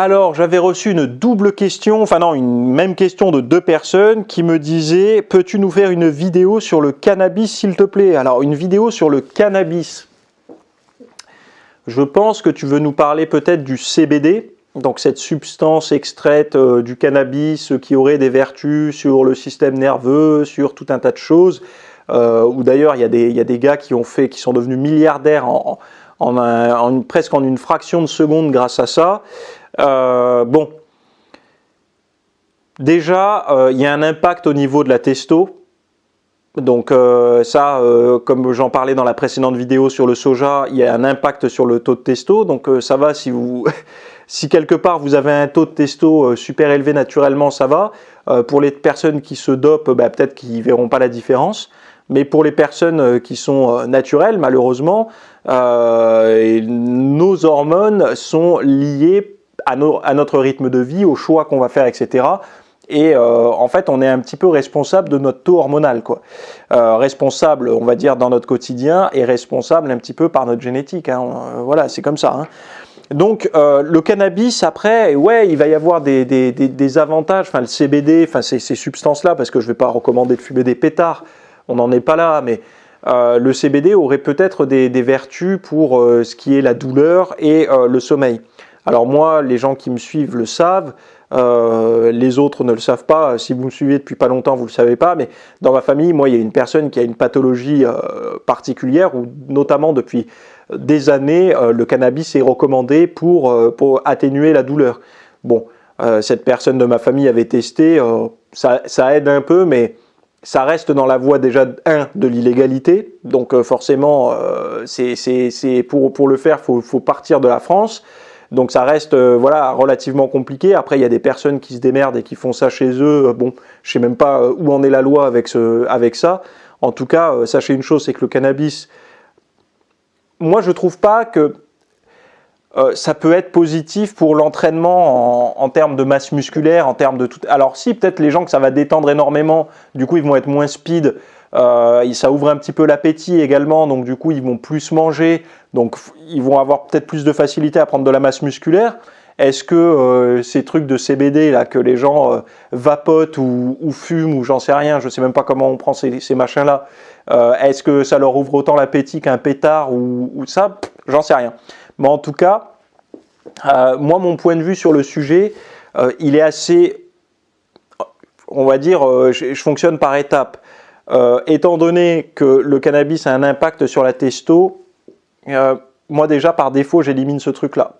Alors, j'avais reçu une double question, enfin non, une même question de 2 personnes qui me disaient « Peux-tu nous faire une vidéo sur le cannabis, s'il te plaît ?» Alors, une vidéo sur le cannabis. Je pense que tu veux nous parler peut-être du CBD, donc cette substance extraite du cannabis qui aurait des vertus sur le système nerveux, sur tout un tas de choses. Ou d'ailleurs, il y a des gars qui sont devenus milliardaires presque en une fraction de seconde grâce à ça. Bon, déjà, il y a un impact au niveau de la testo. Donc comme j'en parlais dans la précédente vidéo sur le soja, il y a un impact sur le taux de testo. Donc ça va si vous, si quelque part vous avez un taux de testo super élevé naturellement, ça va. Pour les personnes qui se dopent, peut-être qu'ils ne verront pas la différence. Mais pour les personnes qui sont naturelles, malheureusement, nos hormones sont liées à notre rythme de vie, au choix qu'on va faire, etc. Et en fait, on est un petit peu responsable de notre taux hormonal, quoi. Responsable, on va dire, dans notre quotidien, et responsable un petit peu par notre génétique. Hein. Voilà, c'est comme ça. Hein. Donc, le cannabis, après, ouais, il va y avoir des avantages. Enfin, le CBD, enfin, ces substances-là, parce que je ne vais pas recommander de fumer des pétards, on n'en est pas là, mais le CBD aurait peut-être des vertus pour ce qui est la douleur et le sommeil. Alors moi, les gens qui me suivent le savent, les autres ne le savent pas. Si vous me suivez depuis pas longtemps, vous ne le savez pas, mais dans ma famille, moi, il y a une personne qui a une pathologie particulière, où notamment depuis des années, le cannabis est recommandé pour atténuer la douleur. Bon, cette personne de ma famille avait testé, ça aide un peu, mais ça reste dans la voie déjà de l'illégalité, donc forcément, pour le faire, faut partir de la France. Donc ça reste voilà, relativement compliqué. Après, il y a des personnes qui se démerdent et qui font ça chez eux. Bon, je sais même pas où en est la loi avec ça. En tout cas, sachez une chose, c'est que le cannabis, moi je trouve pas que ça peut être positif pour l'entraînement en termes de masse musculaire, en termes de tout. Alors si, peut-être les gens que ça va détendre énormément, du coup ils vont être moins speed. Ça ouvre un petit peu l'appétit également, donc du coup ils vont plus manger, donc ils vont avoir peut-être plus de facilité à prendre de la masse musculaire. Est-ce que ces trucs de CBD là que les gens vapotent ou fument ou j'en sais rien, je sais même pas comment on prend ces machins là, est-ce que ça leur ouvre autant l'appétit qu'un pétard ou ça, j'en sais rien. Mais en tout cas, moi mon point de vue sur le sujet, il est assez, on va dire, je fonctionne par étapes. Étant donné que le cannabis a un impact sur la testo, moi déjà par défaut j'élimine ce truc là.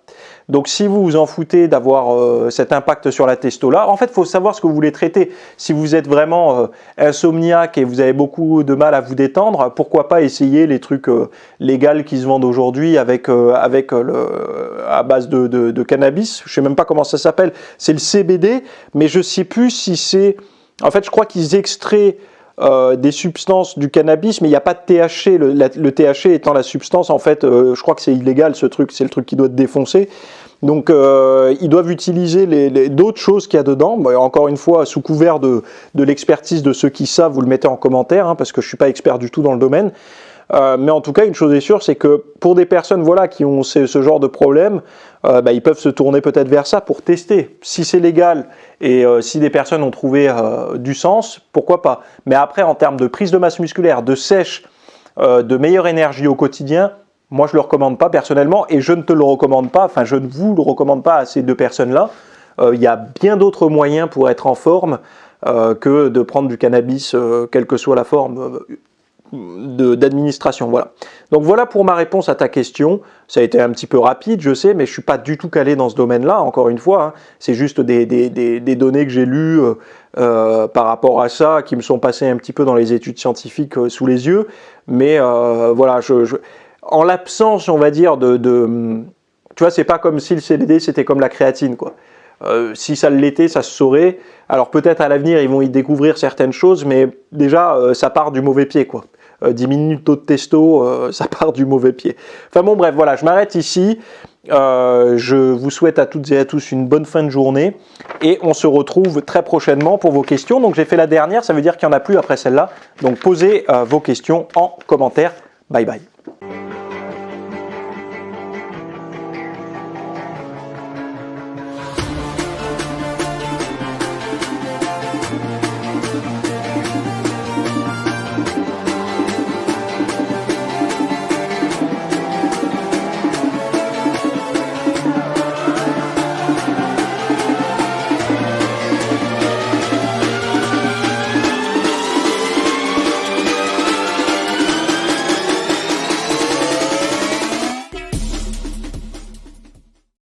Donc si vous vous en foutez d'avoir cet impact sur la testo là, en fait il faut savoir ce que vous voulez traiter. Si vous êtes vraiment insomniaque et vous avez beaucoup de mal à vous détendre, pourquoi pas essayer les trucs légaux qui se vendent aujourd'hui à base de cannabis. Je sais même pas comment ça s'appelle, c'est le CBD, mais je sais plus si c'est... En fait je crois qu'ils extraient des substances du cannabis, mais il n'y a pas de THC, le THC étant la substance, en fait, je crois que c'est illégal ce truc, c'est le truc qui doit te défoncer. Donc ils doivent utiliser d'autres choses qu'il y a dedans. Bon, encore une fois, sous couvert de l'expertise de ceux qui savent, vous le mettez en commentaire, hein, parce que je ne suis pas expert du tout dans le domaine. Mais en tout cas, une chose est sûre, c'est que pour des personnes voilà, qui ont ce genre de problème, ils peuvent se tourner peut-être vers ça pour tester. Si c'est légal et si des personnes ont trouvé du sens, pourquoi pas. Mais après, en termes de prise de masse musculaire, de sèche, de meilleure énergie au quotidien, moi je ne le recommande pas personnellement et je ne te le recommande pas, enfin je ne vous le recommande pas à ces 2 personnes-là. Il y a bien d'autres moyens pour être en forme que de prendre du cannabis, quelle que soit la forme d'administration. Voilà. Donc voilà pour ma réponse à ta question. Ça a été un petit peu rapide, je sais, mais je ne suis pas du tout calé dans ce domaine-là, encore une fois. Hein. C'est juste des données que j'ai lues par rapport à ça, qui me sont passées un petit peu dans les études scientifiques sous les yeux. Mais voilà, en l'absence, on va dire, tu vois, c'est pas comme si le CBD, c'était comme la créatine, quoi. Si ça l'était, ça se saurait. Alors peut-être à l'avenir, ils vont y découvrir certaines choses, mais déjà, ça part du mauvais pied, quoi. 10 minutes taux de testo, ça part du mauvais pied. Enfin bon, bref, voilà, je m'arrête ici. Je vous souhaite à toutes et à tous une bonne fin de journée et on se retrouve très prochainement pour vos questions. Donc j'ai fait la dernière, ça veut dire qu'il n'y en a plus après celle-là. Donc posez vos questions en commentaire. Bye bye.